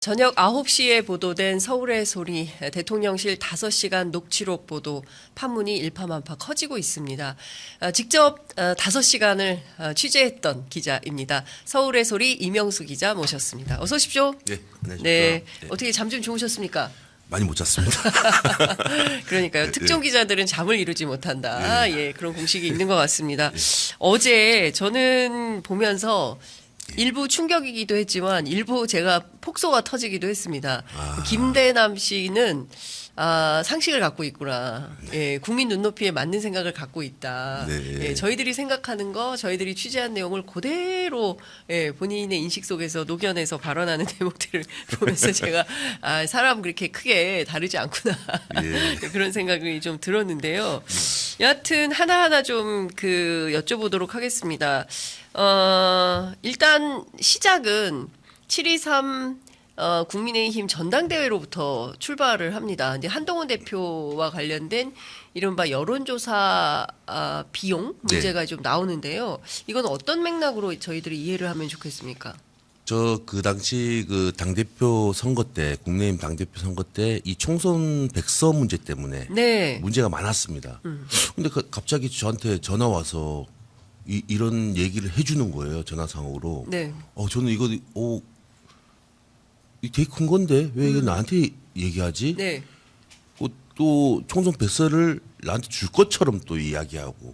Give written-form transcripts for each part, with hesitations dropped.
저녁 9시에 보도된 서울의 소리 대통령실 5시간 녹취록 보도 파문이 일파만파 커지고 있습니다. 직접 5시간을 취재했던 기자입니다. 서울의 소리 이명수 기자 모셨습니다. 어서 오십시오. 네, 안녕하십니까. 네, 어떻게 잠 좀 주무셨습니까? 많이 못 잤습니다. 그러니까요. 특정 기자들은 잠을 이루지 못한다. 예, 그런 공식이 있는 것 같습니다. 어제 저는 보면서 일부 충격이기도 했지만 일부 제가 폭소가 터지기도 했습니다. 김대남 씨는 상식을 갖고 있구나. 예, 국민 눈높이에 맞는 생각을 갖고 있다. 네. 예, 저희들이 생각하는 거, 저희들이 취재한 내용을 그대로 본인의 인식 속에서 녹여내서 발언하는 대목들을 보면서 제가 사람 그렇게 크게 다르지 않구나. 예. 그런 생각이 좀 들었는데요. 여하튼 하나하나 좀 여쭤보도록 하겠습니다. 일단 시작은 7.23 국민의힘 전당대회로부터 출발을 합니다. 근데 한동훈 대표와 관련된 이른바 여론조사 비용 문제가 좀 나오는데요. 이건 어떤 맥락으로 저희들이 이해를 하면 좋겠습니까? 그 당시 당대표 선거 때, 국민의힘 당대표 선거 때 이 총선 백서 문제 때문에 문제가 많았습니다. 근데 갑자기 저한테 전화 와서 이런 얘기를 해주는 거예요. 전화상으로. 네. 저는 이거 되게 큰 건데 왜 이게 나한테 얘기하지? 네. 또 총선 백서를 나한테 줄 것처럼 또 이야기하고.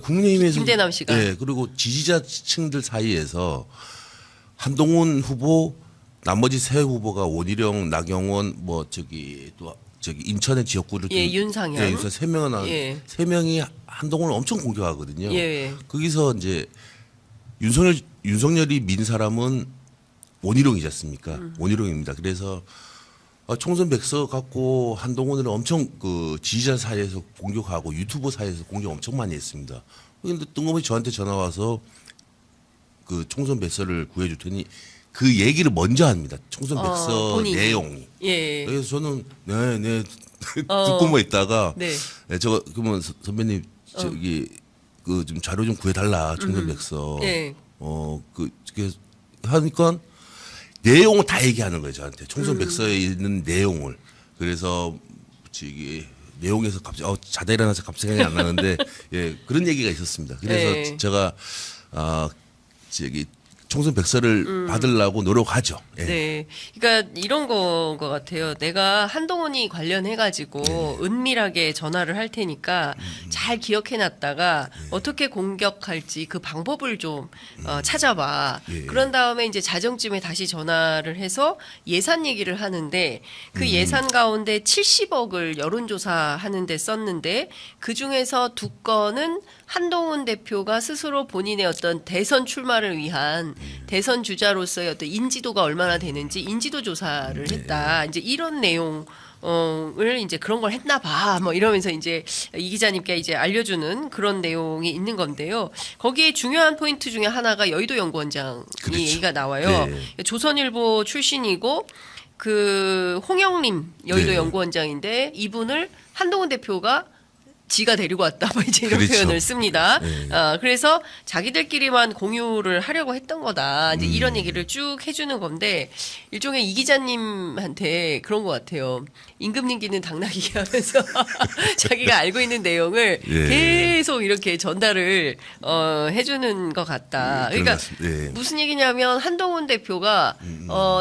국민의힘에서 김대남 씨가. 네, 그리고 지지자층들 사이에서 한동훈 후보, 나머지 세 후보가 원희룡, 나경원, 인천의 지역구를 윤상현. 네, 윤상 세 명이 한동훈을 엄청 공격하거든요. 예. 거기서 이제 윤석열이 민 사람은 원희룡이지 않습니까? 원희룡입니다. 그래서 총선 백서 갖고 한동훈을 엄청 지지자 사이에서 공격하고 유튜버 사이에서 공격 엄청 많이 했습니다. 그런데 뜬금없이 저한테 전화 와서 총선 백서를 구해줄 테니 그 얘기를 먼저 합니다. 총선 백서 본인이. 내용이. 예. 그래서 저는 네 듣고만 있다가 네. 그러면 선배님 좀 자료 좀 구해달라 총선 백서. 네. 하니까 내용을 다 얘기하는 거예요 저한테 총선 백서에 있는 내용을. 그래서 내용에서 갑자기 자다 일어나서 갑자기 생각이 안 나는데 그런 얘기가 있었습니다. 그래서 제가 총선 백서를 받으려고 노력하죠. 예. 네. 그러니까 이런 거 같아요. 내가 한동훈이 관련해가지고 은밀하게 전화를 할 테니까 잘 기억해놨다가 어떻게 공격할지 그 방법을 좀 찾아봐. 그런 다음에 이제 자정쯤에 다시 전화를 해서 예산 얘기를 하는데 그 예산 가운데 70억을 여론조사 하는데 썼는데 그 중에서 2건은 한동훈 대표가 스스로 본인의 어떤 대선 출마를 위한 대선 주자로서의 어떤 인지도가 얼마나 되는지 인지도 조사를 했다. 이제 이런 내용을 이제 그런 걸 했나 봐. 뭐 이러면서 이제 이 기자님께 이제 알려주는 그런 내용이 있는 건데요. 거기에 중요한 포인트 중에 하나가 여의도 연구원장이 그렇죠. 얘기가 나와요. 네. 조선일보 출신이고 홍영림 여의도 연구원장인데 이분을 한동훈 대표가 지가 데리고 왔다. 뭐 이제 이런 그렇죠. 표현을 씁니다. 네. 그래서 자기들끼리만 공유를 하려고 했던 거다. 이제 이런 얘기를 쭉 해주는 건데 일종의 이 기자님한테 그런 것 같아요. 임금님기는 당나귀 하면서 자기가 알고 있는 내용을 계속 이렇게 전달을 해주는 것 같다. 그러니까 무슨 얘기냐면 한동훈 대표가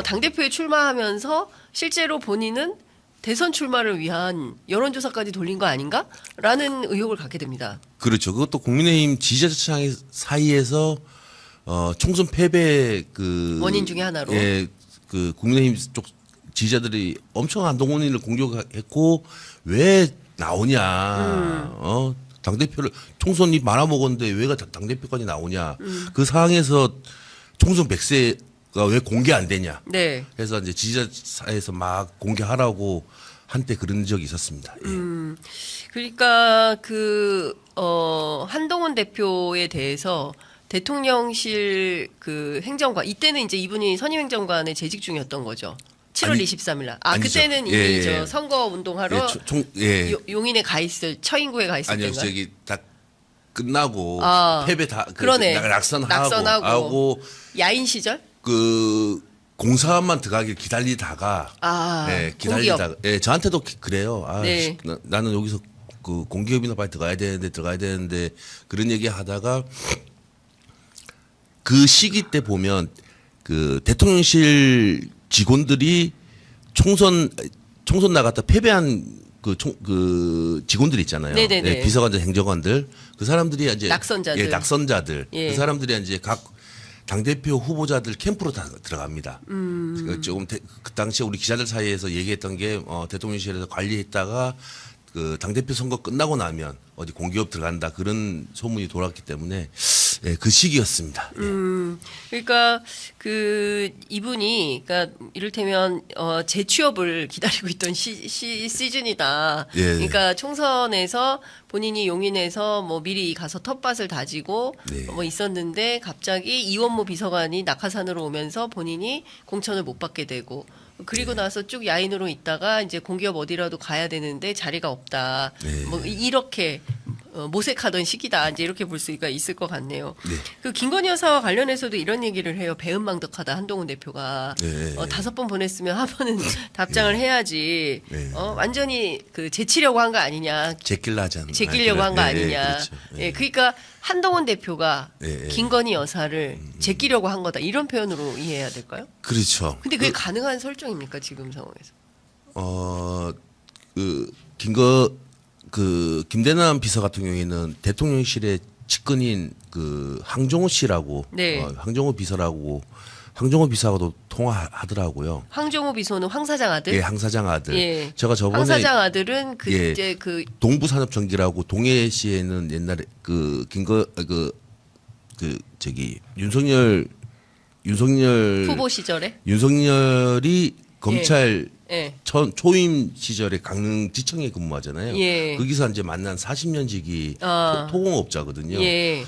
당대표에 출마하면서 실제로 본인은 대선 출마를 위한 여론조사까지 돌린 거 아닌가? 라는 의혹을 갖게 됩니다. 그렇죠. 그것도 국민의힘 지지자층 사이에서 총선 패배 원인 중에 하나로. 국민의힘 쪽 지지자들이 엄청 한동훈을 공격했고 왜 나오냐? 당대표를 총선이 말아먹었는데 왜 당대표까지 나오냐? 그 상황에서 총선 백세 왜 공개 안 되냐? 네. 그래서 이제 지지자 사이에서 막 공개하라고 한때 그런 적이 있었습니다. 그러니까 한동훈 대표에 대해서 대통령실 행정관 이때는 이제 이분이 선임행정관에 재직 중이었던 거죠. 7월 23일 날. 아니죠. 그때는 이미 저 선거 운동하러 용인에 가 있을 처인구에 가 있을 때인가? 아니요, 다 끝나고 패배 다 그러네. 낙선하고 야인 시절? 공사만 들어가길 기다리다가 기다리다가 저한테도 그래요. 네. 나는 여기서 그 공기업이나 빨리 들어가야 되는데 그런 얘기 하다가 그 시기 때 보면 그 대통령실 직원들이 총선 나갔다 패배한 그 직원들 있잖아요. 네네네. 비서관들, 행정관들 그 사람들이 이제 낙선자들. 낙선자들 예. 그 사람들이 이제 각 당대표 후보자들 캠프로 다 들어갑니다. 조금 그 당시에 우리 기자들 사이에서 얘기했던 게 대통령실에서 관리했다가 그 당대표 선거 끝나고 나면 어디 공기업 들어간다 그런 소문이 돌았기 때문에 그 시기였습니다. 그러니까 그 이분이 그러니까 이를테면 재취업을 기다리고 있던 시즌이다. 예. 그러니까 총선에서 본인이 용인에서 뭐 미리 가서 텃밭을 다지고 네. 뭐 있었는데 갑자기 이원모 비서관이 낙하산으로 오면서 본인이 공천을 못 받게 되고 그리고 나서 쭉 야인으로 있다가 이제 공기업 어디라도 가야 되는데 자리가 없다. 네. 뭐 이렇게 모색하던 시기다. 이제 이렇게 볼 수가 있을 것 같네요. 네. 그 김건희 여사와 관련해서도 이런 얘기를 해요. 배은망덕하다 한동훈 대표가 네. 5번 보냈으면 한 번은 답장을 해야지. 네. 완전히 그 제치려고 한 거 아니냐. 제끼려고 한 거 아니냐. 그렇죠. 예, 그러니까 한동훈 대표가 네. 김건희 여사를 제끼려고 한 거다. 이런 표현으로 이해해야 될까요? 그렇죠. 근데 그게 가능한 설정입니까 지금 상황에서? 김대남 비서 같은 경우에는 대통령실의 측근인 그 황정호 씨라고 네. 황정호 비서라고 황정호 비서하고도 통화하더라고요. 황정호 비서는 황 사장 아들? 예, 황 사장 아들. 예. 제가 저번에 황 사장 아들은 그때 예. 그 동부산업전기라고 동해시에는 옛날에 윤석열 후보 시절에 윤석열이 검찰 예. 초임 시절에 강릉지청에 근무하잖아요. 예. 거기서 이제 만난 40년 지기 토공업자거든요. 예.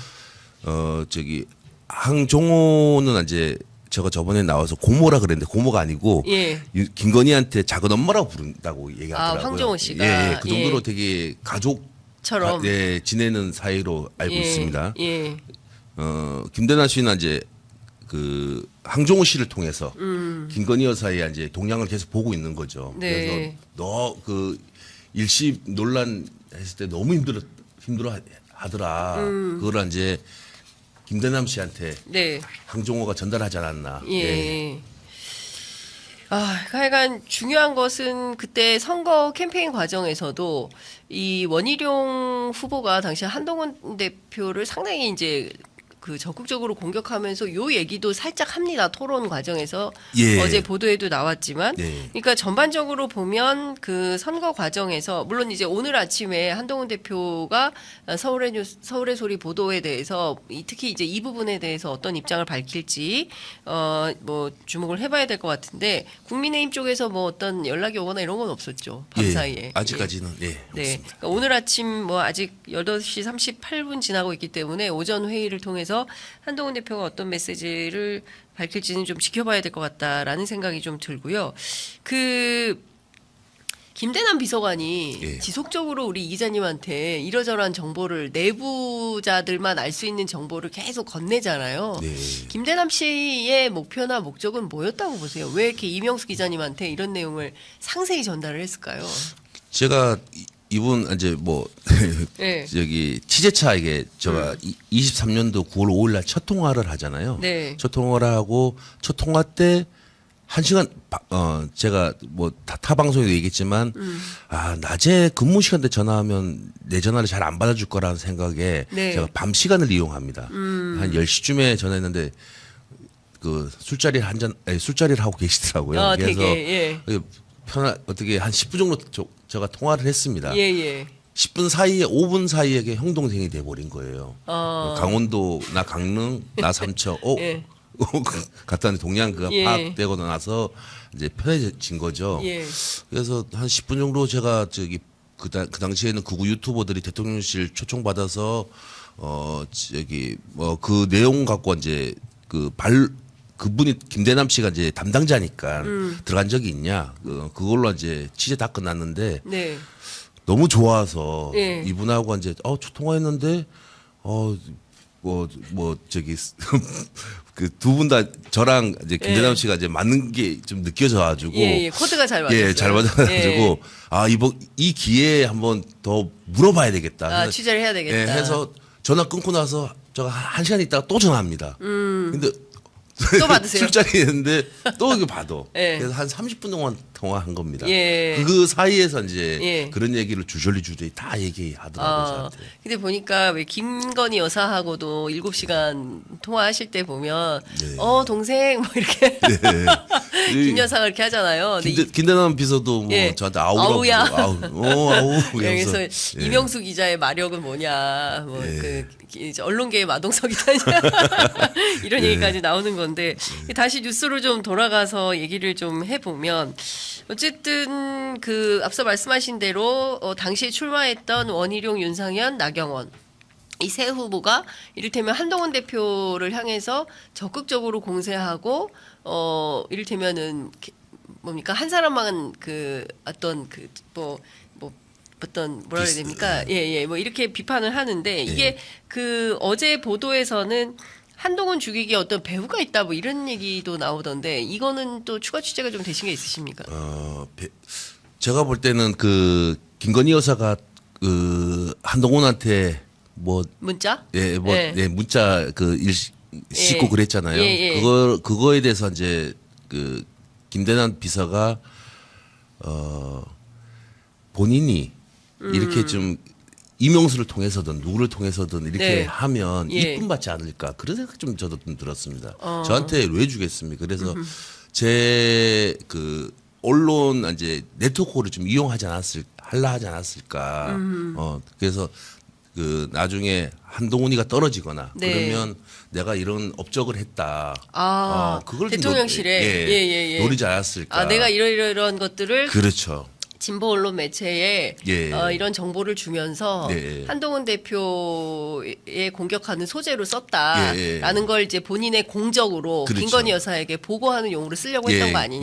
황종호는 이제 제가 저번에 나와서 고모라 그랬는데 고모가 아니고 예. 김건희한테 작은 엄마라고 부른다고 얘기하더라고요. 황종호 씨가. 예, 그 정도로 예. 되게 가족처럼 지내는 사이로 알고 예. 있습니다. 예. 김대남 씨는 이제 그 황종호 씨를 통해서 김건희 여사의 이제 동향을 계속 보고 있는 거죠. 네. 그래서 너 그 일시 논란 했을 때 너무 힘들어 하더라. 그걸 이제 김대남 씨한테 네. 황종호가 전달하지 않았나. 예. 하여간 중요한 것은 그때 선거 캠페인 과정에서도 이 원희룡 후보가 당시 한동훈 대표를 상당히 이제 그 적극적으로 공격하면서 요 얘기도 살짝 합니다. 토론 과정에서 예. 어제 보도에도 나왔지만, 예. 그러니까 전반적으로 보면 그 선거 과정에서 물론 이제 오늘 아침에 한동훈 대표가 서울의 소리 보도에 대해서 특히 이제 이 부분에 대해서 어떤 입장을 밝힐지 뭐 주목을 해봐야 될 것 같은데 국민의힘 쪽에서 뭐 어떤 연락이 오거나 이런 건 없었죠. 밤 사이에. 아직까지는 네. 없습니다. 그러니까 오늘 아침 뭐 아직 8시 38분 지나고 있기 때문에 오전 회의를 통해서 한동훈 대표가 어떤 메시지를 밝힐지는 좀 지켜봐야 될 것 같다라는 생각이 좀 들고요. 그 김대남 비서관이 예. 지속적으로 우리 이 기자님한테 이러저러한 정보를 내부자들만 알 수 있는 정보를 계속 건네잖아요. 네. 김대남 씨의 목표나 목적은 뭐였다고 보세요? 왜 이렇게 이명수 기자님한테 이런 내용을 상세히 전달을 했을까요? 제가 이분 이제 뭐 네. 저기 취재차에게 제가 23년도 9월 5일 날 첫 통화를 하잖아요. 네. 첫 통화를 하고 첫 통화 때 1시간 제가 뭐 타 방송에도 얘기했지만 낮에 근무 시간 때 전화하면 내 전화를 잘 안 받아줄 거라는 생각에 네. 제가 밤 시간을 이용합니다. 한 10시쯤에 전화했는데 그 술자리를 하고 계시더라고요. 그래서 되게, 예. 어떻게 한 10분 정도 제가 통화를 했습니다. 예. 10분 사이에 5분 사이에 형 동생이 돼버린 거예요. 강원도 나 강릉 나 삼척 예. 갔다 왔는데 동양 예. 파악되고 나서 이제 편해진 거죠. 예. 그래서 한 10분 정도 제가 그 당시에는 극우 유튜버들이 대통령실 초청 받아서 그 내용 갖고 이제 그분이 김대남 씨가 이제 담당자니까 들어간 적이 있냐 그걸로 이제 취재 다 끝났는데 네. 너무 좋아서 예. 이분하고 이제 통화했는데 뭐 저기 그 두 분 다 저랑 이제 김대남 씨가 이제 맞는 게 좀 느껴져 가지고 예, 코드가 잘 맞았어요. 예, 잘 맞아 가지고 이 기회에 한번 더 물어봐야 되겠다. 취재를 해야 되겠다. 예, 해서 전화 끊고 나서 제가 한 시간 있다가 또 전화합니다. 근데 또 받으세요? 술자리 했는데 또 이거 받아. 예. 그래서 한 30분 동안 통화한 겁니다. 예. 그 사이에서 이제 예. 그런 얘기를 주저리 다 얘기하더라고요. 저한테. 근데 보니까 왜 김건희 여사하고도 7시간 통화하실 때 보면 네. 동생 뭐 이렇게 김 여사가 이렇게 하잖아요. 근데 김대남 비서도 뭐 예. 저한테 아우라고 아우야. 아우 여기서 그래서, 예. 이명수 기자의 마력은 뭐냐, 뭐 예. 이제 언론계의 마동석이다냐 이런 얘기까지 나오는 건데 다시 뉴스로 좀 돌아가서 얘기를 좀 해보면 어쨌든 그 앞서 말씀하신 대로 당시에 출마했던 원희룡, 윤상현, 나경원 이 세 후보가 이를테면 한동훈 대표를 향해서 적극적으로 공세하고 이를테면은 뭡니까 한 사람만 그 어떤 뭐 어떤 뭐라 해야 됩니까? 예, 뭐 이렇게 비판을 하는데 이게 그 어제 보도에서는 한동훈 죽이기에 어떤 배후가 있다 뭐 이런 얘기도 나오던데 이거는 또 추가 취재가 좀 되신 게 있으십니까? 제가 볼 때는 그 김건희 여사가 그 한동훈한테 뭐 문자? 문자 싣고 그랬잖아요. 예. 그거에 대해서 이제 그 김대남 비서가 본인이 이렇게 좀 이명수를 통해서든 누구를 통해서든 이렇게 네. 하면 예. 이쁨 받지 않을까 그런 생각 좀 저도 좀 들었습니다. 저한테 왜 주겠습니까? 그래서 제 그 언론 이제 네트워크를 좀 이용하지 않았을까. 그래서 그 나중에 한동훈이가 떨어지거나 네. 그러면 내가 이런 업적을 했다. 그걸 좀 대통령실에 예. 노리지 않았을까. 내가 이런 것들을 그렇죠. 진보 언론 매체에 예. 이런 정보를 주면서 네. 한동훈 대표에 공격하는 소재로 썼다라는 예. 걸 이제 본인의 공적으로 그렇죠. 김건희 여사에게 보고하는 용으로 쓰려고 했던 거 아니냐.